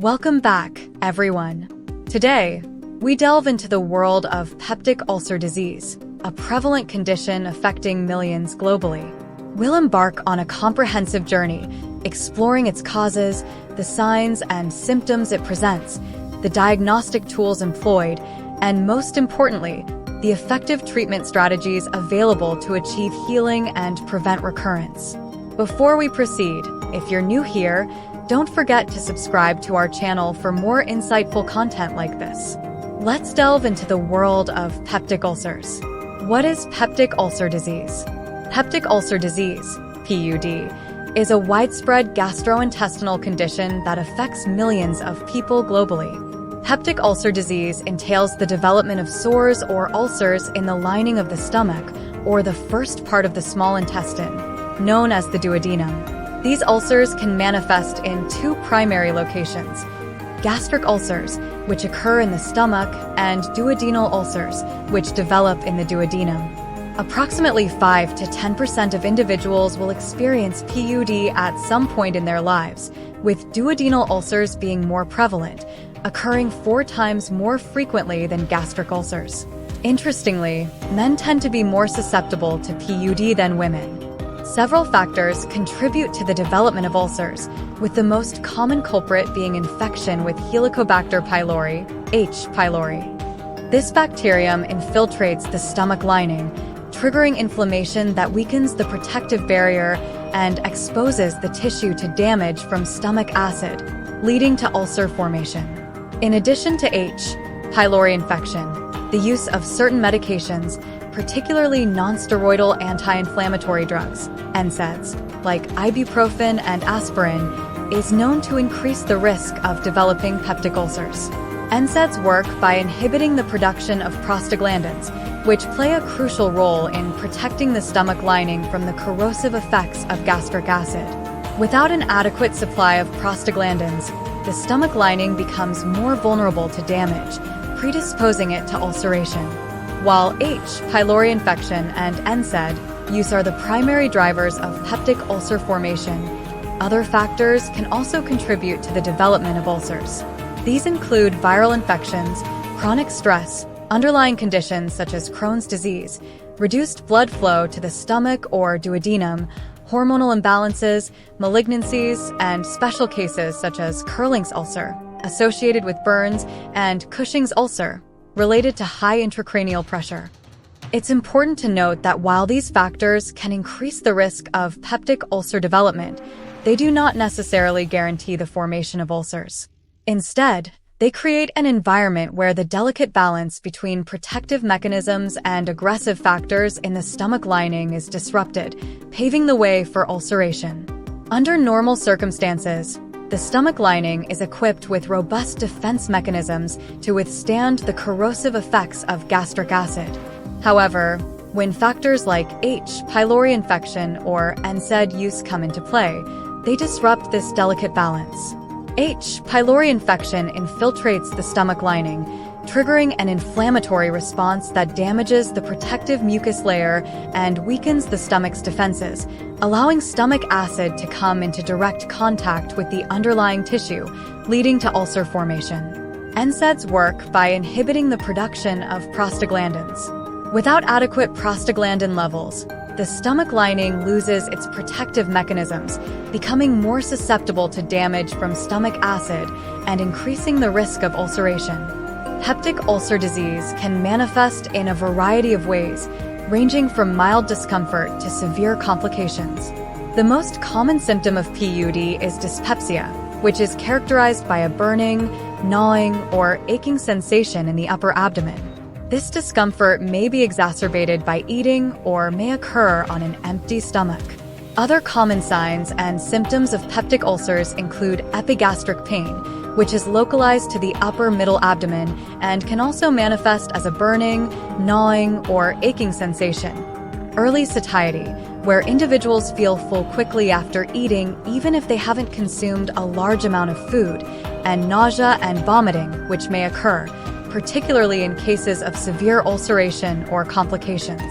Welcome back, everyone. Today, we delve into the world of peptic ulcer disease, a prevalent condition affecting millions globally. We'll embark on a comprehensive journey, exploring its causes, the signs and symptoms it presents, the diagnostic tools employed, and most importantly, the effective treatment strategies available to achieve healing and prevent recurrence. Before we proceed, if you're new here, don't forget to subscribe to our channel for more insightful content like this. Let's delve into the world of peptic ulcers. What is peptic ulcer disease? Peptic ulcer disease, PUD, is a widespread gastrointestinal condition that affects millions of people globally. Peptic ulcer disease entails the development of sores or ulcers in the lining of the stomach or the first part of the small intestine, known as the duodenum. These ulcers can manifest in two primary locations: gastric ulcers, which occur in the stomach, and duodenal ulcers, which develop in the duodenum. Approximately 5 to 10% of individuals will experience PUD at some point in their lives, with duodenal ulcers being more prevalent, occurring 4 times more frequently than gastric ulcers. Interestingly, men tend to be more susceptible to PUD than women. Several factors contribute to the development of ulcers, with the most common culprit being infection with Helicobacter pylori, H. pylori. This bacterium infiltrates the stomach lining, triggering inflammation that weakens the protective barrier and exposes the tissue to damage from stomach acid, leading to ulcer formation. In addition to H. pylori infection, the use of certain medications, particularly non-steroidal anti-inflammatory drugs, NSAIDs, like ibuprofen and aspirin, is known to increase the risk of developing peptic ulcers. NSAIDs work by inhibiting the production of prostaglandins, which play a crucial role in protecting the stomach lining from the corrosive effects of gastric acid. Without an adequate supply of prostaglandins, the stomach lining becomes more vulnerable to damage, predisposing it to ulceration. While H. pylori infection and NSAID use are the primary drivers of peptic ulcer formation, other factors can also contribute to the development of ulcers. These include viral infections, chronic stress, underlying conditions such as Crohn's disease, reduced blood flow to the stomach or duodenum, hormonal imbalances, malignancies, and special cases such as Curling's ulcer, associated with burns, and Cushing's ulcer, related to high intracranial pressure. It's important to note that while these factors can increase the risk of peptic ulcer development, they do not necessarily guarantee the formation of ulcers. Instead, they create an environment where the delicate balance between protective mechanisms and aggressive factors in the stomach lining is disrupted, paving the way for ulceration. Under normal circumstances, the stomach lining is equipped with robust defense mechanisms to withstand the corrosive effects of gastric acid. However, when factors like H. pylori infection or NSAID use come into play, they disrupt this delicate balance. H. pylori infection infiltrates the stomach lining, triggering an inflammatory response that damages the protective mucus layer and weakens the stomach's defenses, allowing stomach acid to come into direct contact with the underlying tissue, leading to ulcer formation. NSAIDs work by inhibiting the production of prostaglandins. Without adequate prostaglandin levels, the stomach lining loses its protective mechanisms, becoming more susceptible to damage from stomach acid and increasing the risk of ulceration. Peptic ulcer disease can manifest in a variety of ways, ranging from mild discomfort to severe complications. The most common symptom of PUD is dyspepsia, which is characterized by a burning, gnawing, or aching sensation in the upper abdomen. This discomfort may be exacerbated by eating or may occur on an empty stomach. Other common signs and symptoms of peptic ulcers include epigastric pain, which is localized to the upper middle abdomen and can also manifest as a burning, gnawing, or aching sensation. Early satiety, where individuals feel full quickly after eating even if they haven't consumed a large amount of food, and nausea and vomiting, which may occur, particularly in cases of severe ulceration or complications.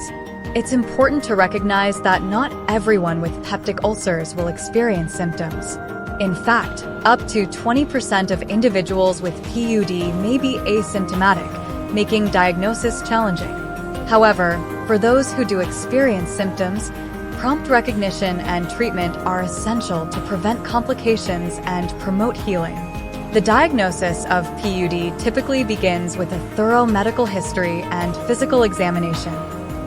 It's important to recognize that not everyone with peptic ulcers will experience symptoms. In fact, up to 20% of individuals with PUD may be asymptomatic, making diagnosis challenging. However, for those who do experience symptoms, prompt recognition and treatment are essential to prevent complications and promote healing. The diagnosis of PUD typically begins with a thorough medical history and physical examination.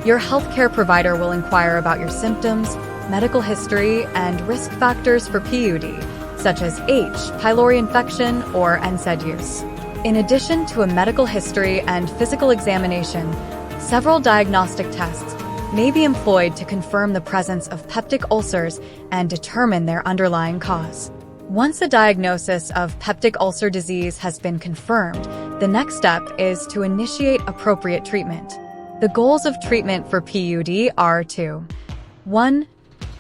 Your healthcare provider will inquire about your symptoms, medical history, and risk factors for PUD, such as H. pylori infection or NSAID use. In addition to a medical history and physical examination, several diagnostic tests may be employed to confirm the presence of peptic ulcers and determine their underlying cause. Once a diagnosis of peptic ulcer disease has been confirmed, the next step is to initiate appropriate treatment. The goals of treatment for PUD are to 1.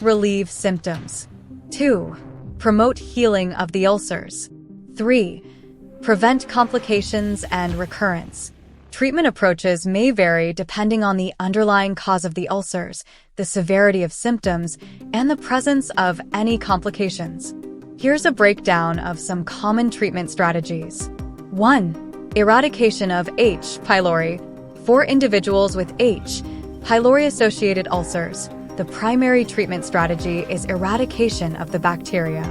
Relieve symptoms. 2. Promote healing of the ulcers. 3. Prevent complications and recurrence. Treatment approaches may vary depending on the underlying cause of the ulcers, the severity of symptoms, and the presence of any complications. Here's a breakdown of some common treatment strategies. 1. Eradication of H. pylori. For individuals with H. pylori-associated ulcers, the primary treatment strategy is eradication of the bacteria.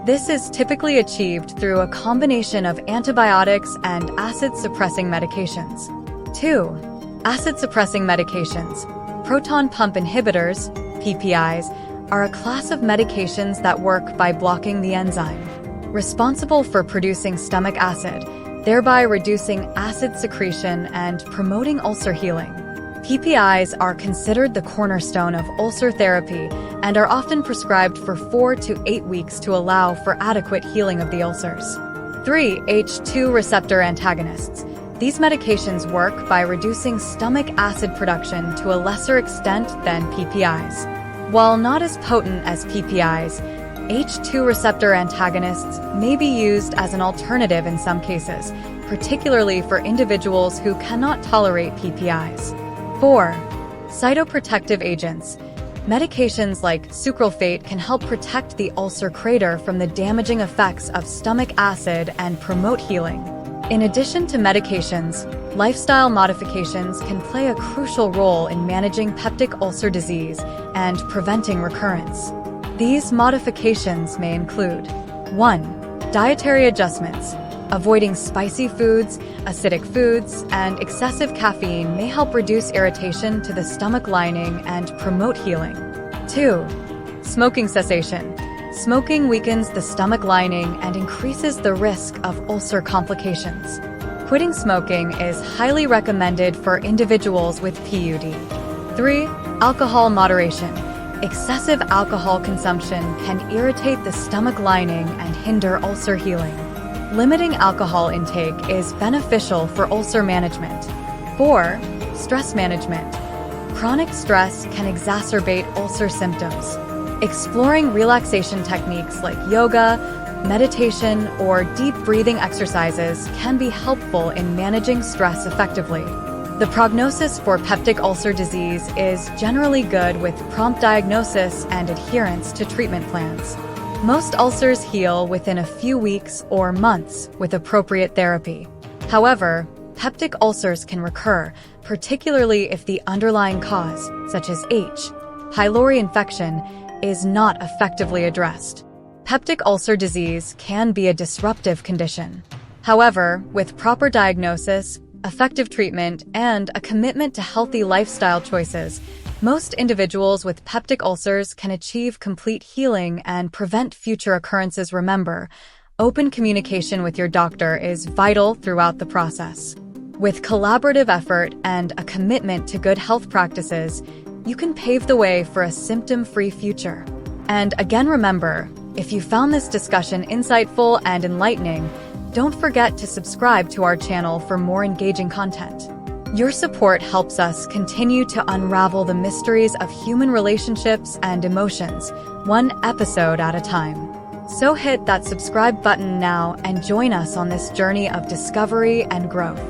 This is typically achieved through a combination of antibiotics and acid-suppressing medications. 2. Acid-suppressing medications. Proton pump inhibitors, PPIs, are a class of medications that work by blocking the enzyme responsible for producing stomach acid, thereby reducing acid secretion and promoting ulcer healing. PPIs are considered the cornerstone of ulcer therapy and are often prescribed for 4 to 8 weeks to allow for adequate healing of the ulcers. 3. H2 receptor antagonists. These medications work by reducing stomach acid production to a lesser extent than PPIs. While not as potent as PPIs, H2 receptor antagonists may be used as an alternative in some cases, particularly for individuals who cannot tolerate PPIs. 4. Cytoprotective agents. Medications like sucralfate can help protect the ulcer crater from the damaging effects of stomach acid and promote healing. In addition to medications, lifestyle modifications can play a crucial role in managing peptic ulcer disease and preventing recurrence. These modifications may include 1. Dietary adjustments. Avoiding spicy foods, acidic foods, and excessive caffeine may help reduce irritation to the stomach lining and promote healing. 2. Smoking cessation. Smoking weakens the stomach lining and increases the risk of ulcer complications. Quitting smoking is highly recommended for individuals with PUD. 3. Alcohol moderation. Excessive alcohol consumption can irritate the stomach lining and hinder ulcer healing. Limiting alcohol intake is beneficial for ulcer management. 4. Stress management. Chronic stress can exacerbate ulcer symptoms. Exploring relaxation techniques like yoga, meditation, or deep breathing exercises can be helpful in managing stress effectively. The prognosis for peptic ulcer disease is generally good with prompt diagnosis and adherence to treatment plans. Most ulcers heal within a few weeks or months with appropriate therapy. However, peptic ulcers can recur, particularly if the underlying cause, such as H. pylori infection, is not effectively addressed. Peptic ulcer disease can be a disruptive condition. However, with proper diagnosis, effective treatment, and a commitment to healthy lifestyle choices, most individuals with peptic ulcers can achieve complete healing and prevent future occurrences. Remember, open communication with your doctor is vital throughout the process. With collaborative effort and a commitment to good health practices, you can pave the way for a symptom-free future. And again, remember, if you found this discussion insightful and enlightening, don't forget to subscribe to our channel for more engaging content. Your support helps us continue to unravel the mysteries of human relationships and emotions, one episode at a time. So hit that subscribe button now and join us on this journey of discovery and growth.